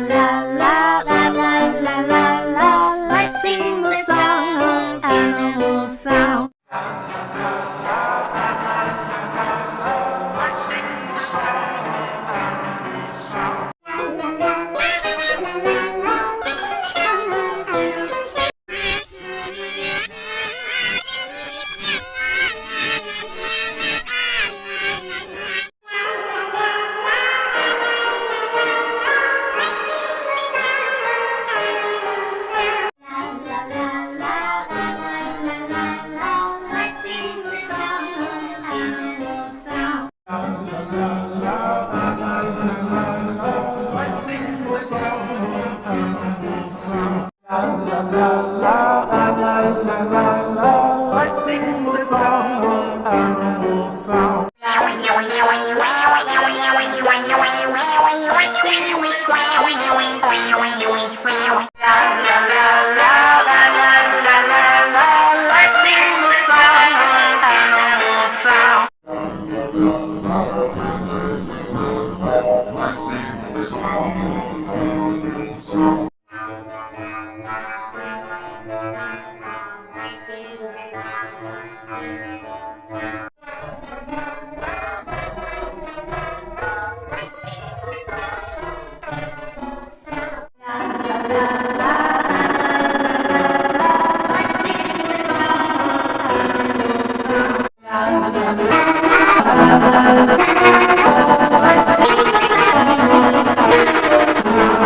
la la la la la la. Let's sing the song of animal sound. Let's sing the song of animal sound. Let's sing the song of animal sound. Let's sing the song. Let's sing the song of animal sound. Let's sing the song of animal sound. Let's sing the song of animal sound.